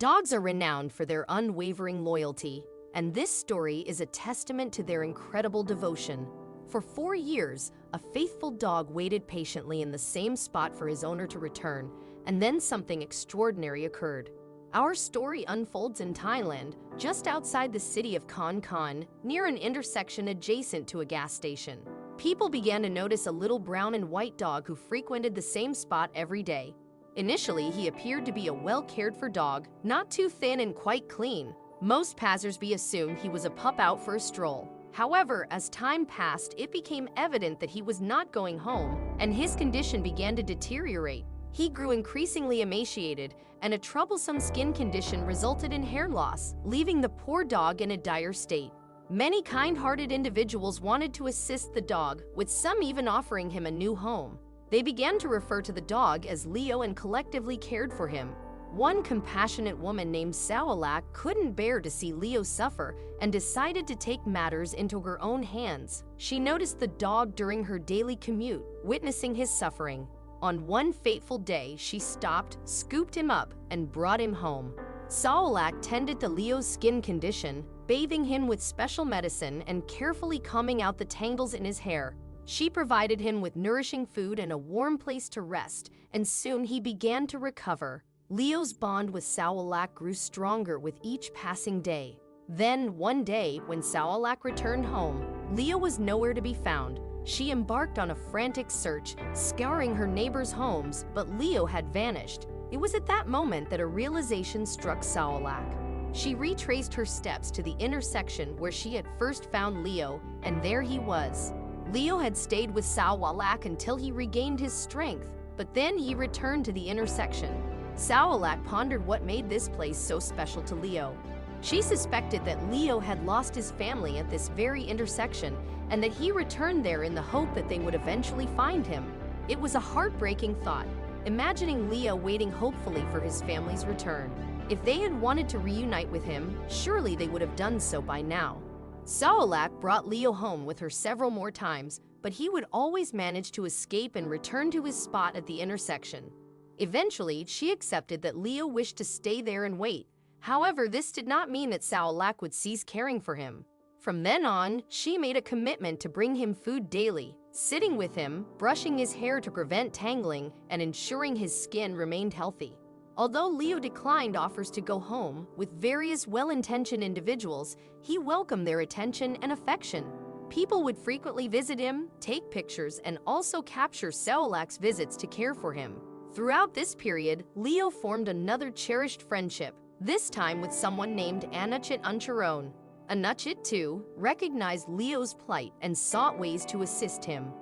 Dogs are renowned for their unwavering loyalty, and this story is a testament to their incredible devotion. For 4 years, a faithful dog waited patiently in the same spot for his owner to return, and then something extraordinary occurred. Our story unfolds in Thailand, just outside the city of Khon Kaen, near an intersection adjacent to a gas station. People began to notice a little brown and white dog who frequented the same spot every day. Initially, he appeared to be a well-cared-for dog, not too thin and quite clean. Most passersby assumed he was a pup out for a stroll. However, as time passed, it became evident that he was not going home, and his condition began to deteriorate. He grew increasingly emaciated, and a troublesome skin condition resulted in hair loss, leaving the poor dog in a dire state. Many kind-hearted individuals wanted to assist the dog, with some even offering him a new home. They began to refer to the dog as Leo and collectively cared for him. One compassionate woman named Sawalak couldn't bear to see Leo suffer and decided to take matters into her own hands. She noticed the dog during her daily commute, witnessing his suffering. On one fateful day, she stopped, scooped him up, and brought him home. Sawalak tended to Leo's skin condition, bathing him with special medicine and carefully combing out the tangles in his hair. She provided him with nourishing food and a warm place to rest, and soon he began to recover. Leo's bond with Sawalak grew stronger with each passing day. Then, one day, when Sawalak returned home, Leo was nowhere to be found. She embarked on a frantic search, scouring her neighbors' homes, but Leo had vanished. It was at that moment that a realization struck Sawalak. She retraced her steps to the intersection where she had first found Leo, and there he was. Leo had stayed with Sawalak until he regained his strength, but then he returned to the intersection. Sawalak pondered what made this place so special to Leo. She suspected that Leo had lost his family at this very intersection and that he returned there in the hope that they would eventually find him. It was a heartbreaking thought, imagining Leo waiting hopefully for his family's return. If they had wanted to reunite with him, surely they would have done so by now. Sawalak brought Leo home with her several more times, but he would always manage to escape and return to his spot at the intersection. Eventually, she accepted that Leo wished to stay there and wait. However, this did not mean that Sawalak would cease caring for him. From then on, she made a commitment to bring him food daily, sitting with him, brushing his hair to prevent tangling, and ensuring his skin remained healthy. Although Leo declined offers to go home with various well-intentioned individuals, he welcomed their attention and affection. People would frequently visit him, take pictures, and also capture Sawalak's visits to care for him. Throughout this period, Leo formed another cherished friendship, this time with someone named Anuchit Uncharon. Anuchit, too, recognized Leo's plight and sought ways to assist him.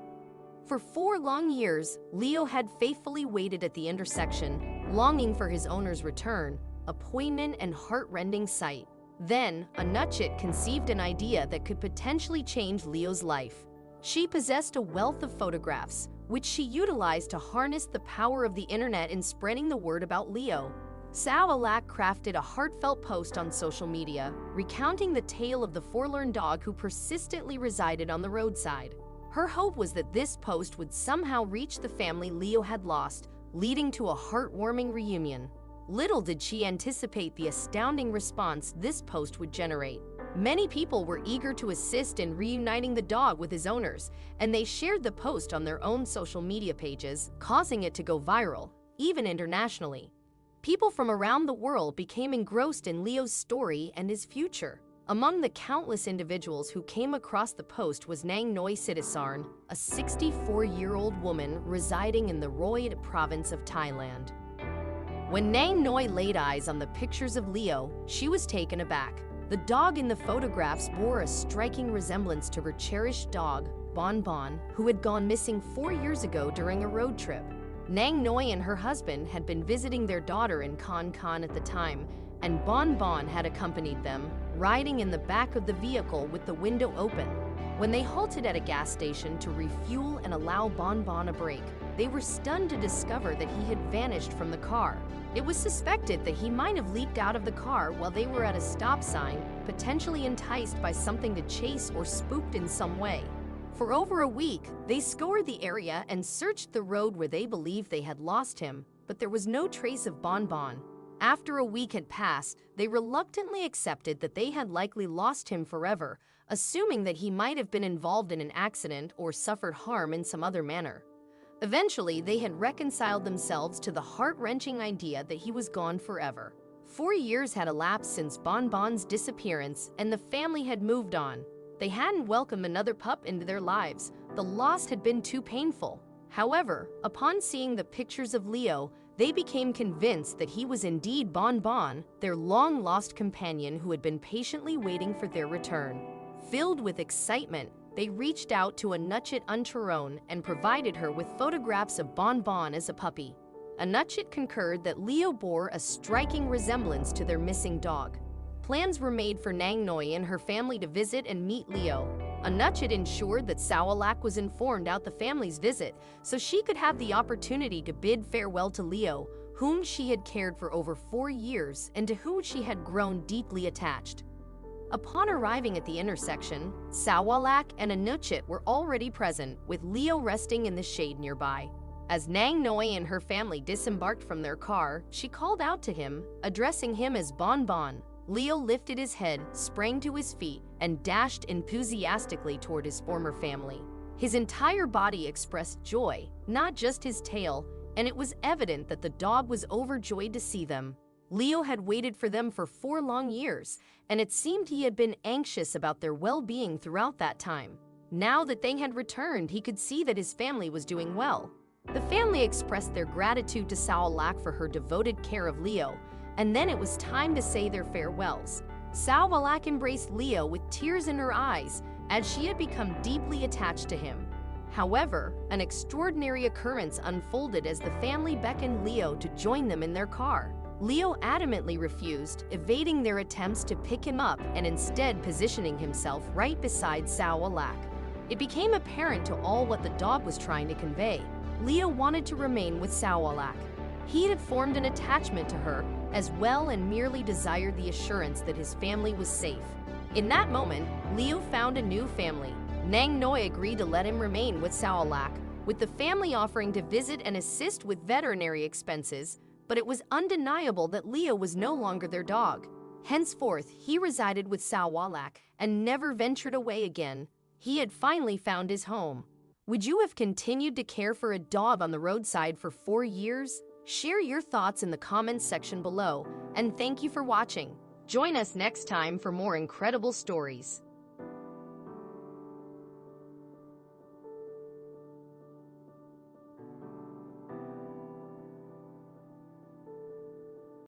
For 4 long years, Leo had faithfully waited at the intersection, longing for his owner's return, a poignant and heart-rending sight. Then, Anuchit conceived an idea that could potentially change Leo's life. She possessed a wealth of photographs, which she utilized to harness the power of the internet in spreading the word about Leo. Sawalak crafted a heartfelt post on social media, recounting the tale of the forlorn dog who persistently resided on the roadside. Her hope was that this post would somehow reach the family Leo had lost, leading to a heartwarming reunion. Little did she anticipate the astounding response this post would generate. Many people were eager to assist in reuniting the dog with his owners, and they shared the post on their own social media pages, causing it to go viral, even internationally. People from around the world became engrossed in Leo's story and his future. Among the countless individuals who came across the post was Nang Noi Sitisarn, a 64-year-old woman residing in the Roid province of Thailand. When Nang Noi laid eyes on the pictures of Leo, she was taken aback. The dog in the photographs bore a striking resemblance to her cherished dog, Bon Bon, who had gone missing 4 years ago during a road trip. Nang Noi and her husband had been visiting their daughter in Khon Kaen at the time, and Bon Bon had accompanied them, riding in the back of the vehicle with the window open. When they halted at a gas station to refuel and allow Bon Bon a break, they were stunned to discover that he had vanished from the car. It was suspected that he might have leaped out of the car while they were at a stop sign, potentially enticed by something to chase or spooked in some way. For over a week, they scoured the area and searched the road where they believed they had lost him, but there was no trace of Bon Bon. After a week had passed, they reluctantly accepted that they had likely lost him forever, assuming that he might have been involved in an accident or suffered harm in some other manner. Eventually, they had reconciled themselves to the heart-wrenching idea that he was gone forever. 4 years had elapsed since Bon Bon's disappearance, and the family had moved on. They hadn't welcomed another pup into their lives. The loss had been too painful. However, upon seeing the pictures of Leo, they became convinced that he was indeed Bon Bon, their long-lost companion who had been patiently waiting for their return. Filled with excitement, they reached out to Anuchet Uncharon and provided her with photographs of Bon Bon as a puppy. Anuchet concurred that Leo bore a striking resemblance to their missing dog. Plans were made for Nang Noi and her family to visit and meet Leo. Anuchet ensured that Sawalak was informed about the family's visit so she could have the opportunity to bid farewell to Leo, whom she had cared for over 4 years and to whom she had grown deeply attached. Upon arriving at the intersection, Sawalak and Anuchet were already present, with Leo resting in the shade nearby. As Nang Noi and her family disembarked from their car, she called out to him, addressing him as Bon Bon. Leo lifted his head, sprang to his feet, and dashed enthusiastically toward his former family. His entire body expressed joy, not just his tail, and it was evident that the dog was overjoyed to see them. Leo had waited for them for 4 long years, and it seemed he had been anxious about their well-being throughout that time. Now that they had returned, he could see that his family was doing well. The family expressed their gratitude to Sawalak for her devoted care of Leo, and then it was time to say their farewells. Sawalak embraced Leo with tears in her eyes, as she had become deeply attached to him. However, an extraordinary occurrence unfolded as the family beckoned Leo to join them in their car. Leo adamantly refused, evading their attempts to pick him up and instead positioning himself right beside Sawalak. It became apparent to all what the dog was trying to convey. Leo wanted to remain with Sawalak. He had formed an attachment to her as well and merely desired the assurance that his family was safe. In that moment, Leo found a new family. Nang Noi agreed to let him remain with Sawalak, with the family offering to visit and assist with veterinary expenses, but it was undeniable that Leo was no longer their dog. Henceforth, he resided with Sawalak and never ventured away again. He had finally found his home. Would you have continued to care for a dog on the roadside for 4 years? Share your thoughts in the comments section below, and thank you for watching. Join us next time for more incredible stories.